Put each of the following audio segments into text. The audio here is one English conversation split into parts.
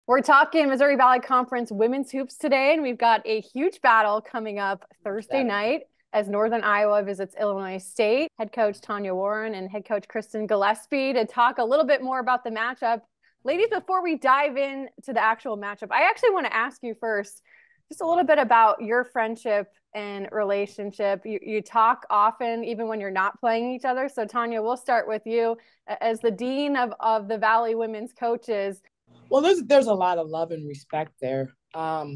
We're talking Missouri Valley Conference women's hoops today, and we've got a huge battle coming up Thursday night as Northern Iowa visits Illinois State. Head coach Tanya Warren and head coach Kristen Gillespie to talk a little bit more about the matchup. Ladies, before we dive into the actual matchup, I actually want to ask you first just a little bit about your friendship and relationship. You talk often, even when you're not playing each other. So, Tanya, we'll start with you as the dean of the Valley women's coaches. Well, there's a lot of love and respect there. Her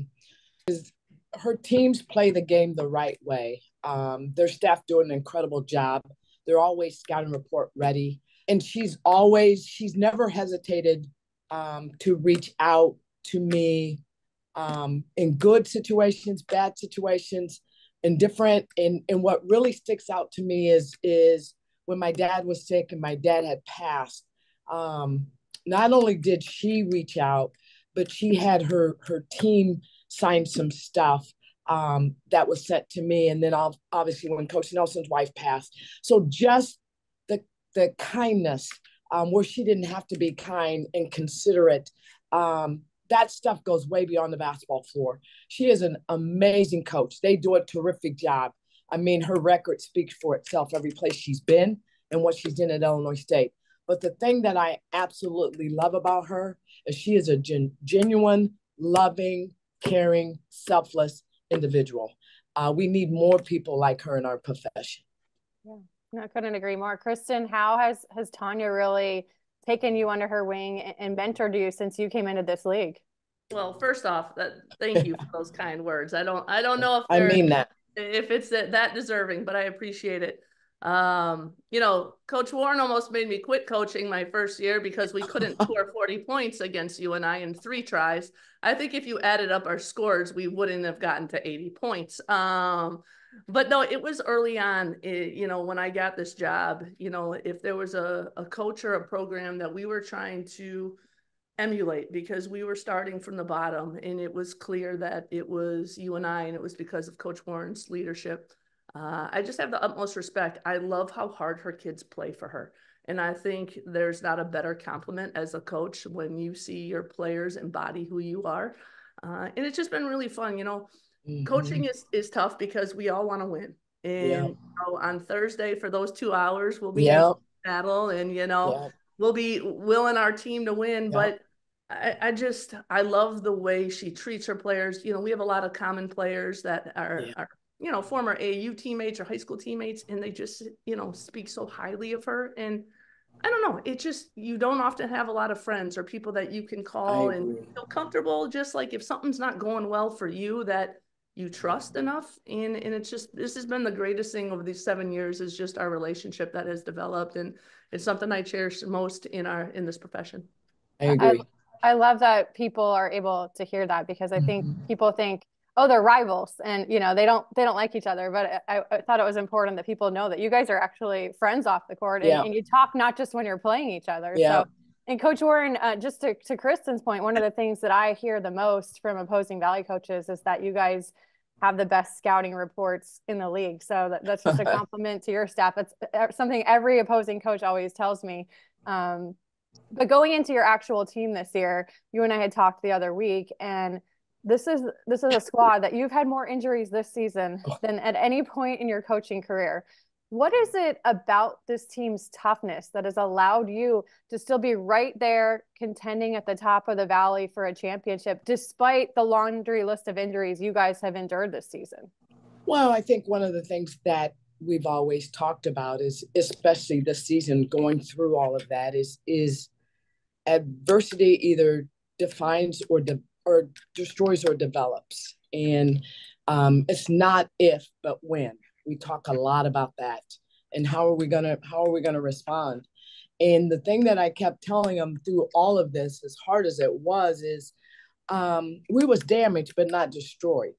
teams play the game the right way. Their staff do an incredible job. They're always scouting report ready, and she's never hesitated to reach out to me in good situations, bad situations, indifferent. And what really sticks out to me is when my dad was sick and my dad had passed. Not only did she reach out, but she had her team sign some stuff that was sent to me. And then obviously when Coach Nelson's wife passed. So just the kindness where she didn't have to be kind and considerate, that stuff goes way beyond the basketball floor. She is an amazing coach. They do a terrific job. I mean, her record speaks for itself every place she's been and what she's done at Illinois State. But the thing that I absolutely love about her is she is a genuine, loving, caring, selfless individual. We need more people like her in our profession. Yeah, I couldn't agree more. Kristen, how has Tanya really taken you under her wing and mentored you since you came into this league? Well, first off, thank you for those kind words. I don't know if I mean that. If it's that deserving, but I appreciate it. Coach Warren almost made me quit coaching my first year because we couldn't score 40 points against UNI in 3 tries. I think if you added up our scores, we wouldn't have gotten to 80 points. But no, it was early on, when I got this job, if there was a coach or a program that we were trying to emulate because we were starting from the bottom and it was clear that it was UNI and it was because of Coach Warren's leadership. I just have the utmost respect. I love how hard her kids play for her. And I think there's not a better compliment as a coach when you see your players embody who you are. And it's just been really fun. Coaching is tough because we all want to win. And on Thursday for those 2 hours, we'll be in battle and, we'll be willing our team to win. But I love the way she treats her players. We have a lot of common players that are former AAU teammates or high school teammates, and they just, speak so highly of her. And I don't know, it just, you don't often have a lot of friends or people that you can call and feel comfortable, just like if something's not going well for you, that you trust enough. And it's just, this has been the greatest thing over these 7 years is just our relationship that has developed. And it's something I cherish most in this profession. I agree. I love that people are able to hear that because I think people think, oh, they're rivals and, they don't like each other. But I thought it was important that people know that you guys are actually friends off the court and you talk not just when you're playing each other. Yeah. So, and Coach Warren, just to Kristen's point, one of the things that I hear the most from opposing Valley coaches is that you guys have the best scouting reports in the league. So that's just a compliment to your staff. It's something every opposing coach always tells me. But going into your actual team this year, you and I had talked the other week, and this is a squad that you've had more injuries this season than at any point in your coaching career. What is it about this team's toughness that has allowed you to still be right there contending at the top of the Valley for a championship, despite the laundry list of injuries you guys have endured this season? Well, I think one of the things that we've always talked about is, especially this season, going through all of that is adversity either defines or destroys or develops. And it's not if, but when. We talk a lot about that and how are we gonna respond? And the thing that I kept telling them through all of this, as hard as it was, is we was damaged but not destroyed.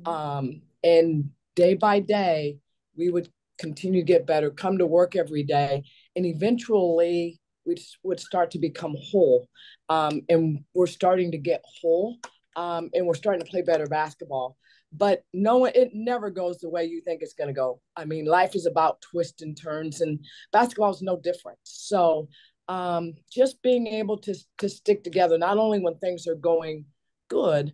And day by day, we would continue to get better, come to work every day, and eventually we would start to become whole. And we're starting to get whole, and we're starting to play better basketball. But no, it never goes the way you think it's going to go. I mean, life is about twists and turns, and basketball is no different. So just being able to stick together, not only when things are going good,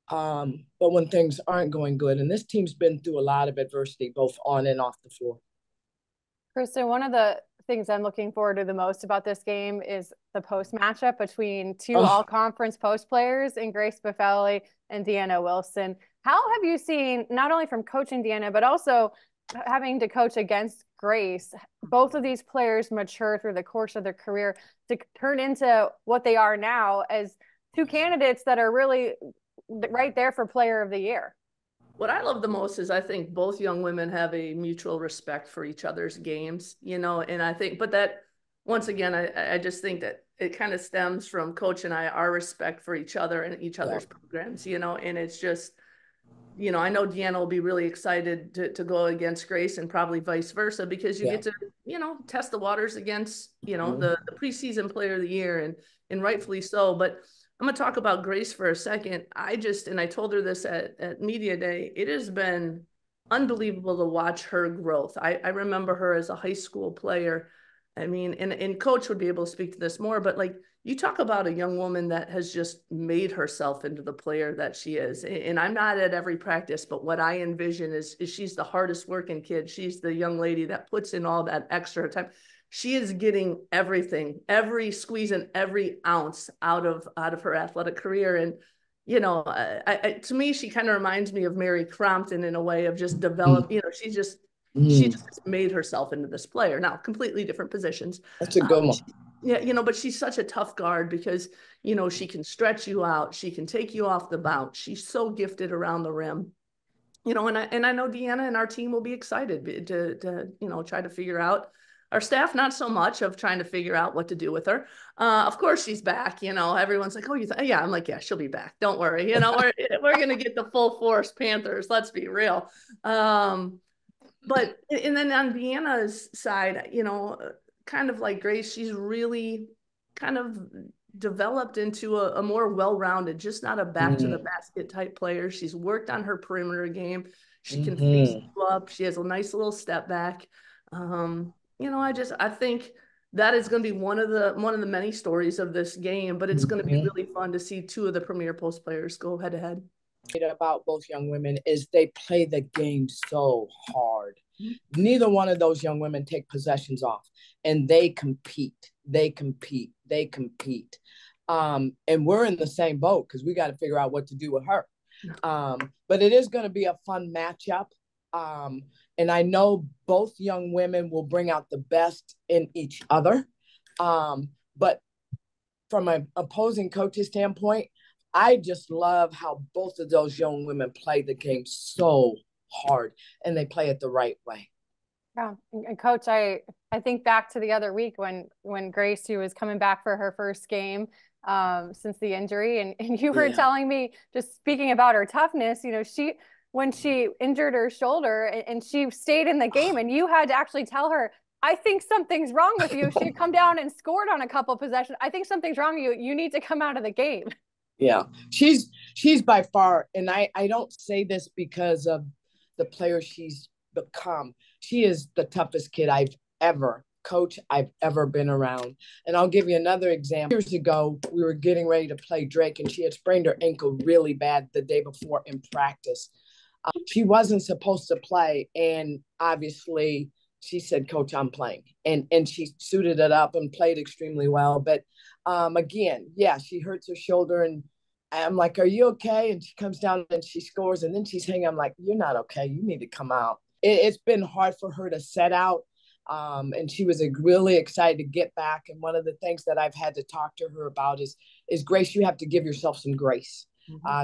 but when things aren't going good. And this team's been through a lot of adversity, both on and off the floor. Kristen, one of the things I'm looking forward to the most about this game is the post matchup between two all-conference post players in Grace Buffelli and Deanna Wilson. How have you seen, not only from coaching Deanna, but also having to coach against Grace, both of these players mature through the course of their career to turn into what they are now as two candidates that are really right there for Player of the Year? What I love the most is I think both young women have a mutual respect for each other's games, and I think, but that once again, I just think that it kind of stems from Coach and I, our respect for each other and each other's programs, and it's just, I know Deanna will be really excited to go against Grace and probably vice versa, because you get to, test the waters against, the preseason Player of the Year, and rightfully so. But I'm going to talk about Grace for a second. And I told her this at Media Day, it has been unbelievable to watch her growth. I remember her as a high school player. I mean, and Coach would be able to speak to this more, but like, you talk about a young woman that has just made herself into the player that she is. And I'm not at every practice, but what I envision is she's the hardest working kid. She's the young lady that puts in all that extra time. She is getting everything, every squeeze and every ounce out of her athletic career. And, to me, she kind of reminds me of Mary Crompton in a way of just developed, she just made herself into this player. Now, completely different positions. That's a good one. Yeah, but she's such a tough guard because, she can stretch you out. She can take you off the bounce. She's so gifted around the rim. And I know Deanna and our team will be excited to try to figure out. Our staff, not so much of trying to figure out what to do with her. Of course, she's back. Everyone's like, "Oh, yeah." I'm like, "Yeah, she'll be back. Don't worry. We're gonna get the full force Panthers. Let's be real." But and then on Deanna's side, kind of like Grace, she's really kind of developed into a more well-rounded, just not a back to the basket type player. She's worked on her perimeter game. She can face you up. She has a nice little step back. I think that is going to be one of the many stories of this game, but it's going to be really fun to see two of the premier post players go head to head. About both young women is they play the game so hard. Neither one of those young women take possessions off, and they compete. And we're in the same boat because we got to figure out what to do with her. But it is going to be a fun matchup. And I know both young women will bring out the best in each other. But from an opposing coach's standpoint, I just love how both of those young women play the game so hard, and they play it the right way. Yeah, and Coach, I think back to the other week when Grace, who was coming back for her first game since the injury, and you were telling me, just speaking about her toughness, when she injured her shoulder and she stayed in the game, and you had to actually tell her, "I think something's wrong with you." She had come down and scored on a couple of possessions. "I think something's wrong with you. You need to come out of the game." Yeah, she's by far, and I don't say this because of the player she's become. She is the toughest kid I've ever been around. And I'll give you another example. Years ago, we were getting ready to play Drake, and she had sprained her ankle really bad the day before in practice. She wasn't supposed to play, and obviously she said, "Coach, I'm playing." And she suited it up and played extremely well. But again, she hurts her shoulder, and I'm like, "Are you okay?" And she comes down and she scores, and then she's hanging. I'm like, "You're not okay. You need to come out." It's been hard for her to set out. And she was really excited to get back. And one of the things that I've had to talk to her about is Grace, you have to give yourself some grace,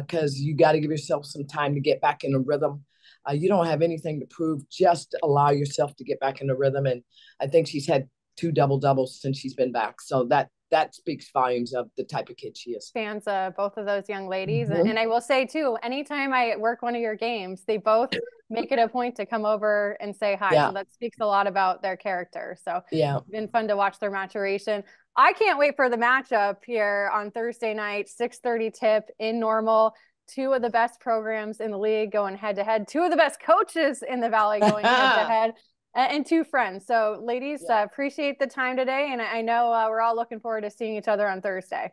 because you got to give yourself some time to get back in a rhythm. You don't have anything to prove. Just allow yourself to get back in a rhythm. And I think she's had 2 double-doubles since she's been back. So that speaks volumes of the type of kid she is. Fans of both of those young ladies. And I will say, too, anytime I work one of your games, they both make it a point to come over and say hi. So that speaks a lot about their character. So it's been fun to watch their maturation. I can't wait for the matchup here on Thursday night, 6:30 tip in Normal. Two of the best programs in the league going head to head. Two of the best coaches in the Valley going head to head. and two friends. So ladies, Yeah. appreciate the time today. And I know we're all looking forward to seeing each other on Thursday.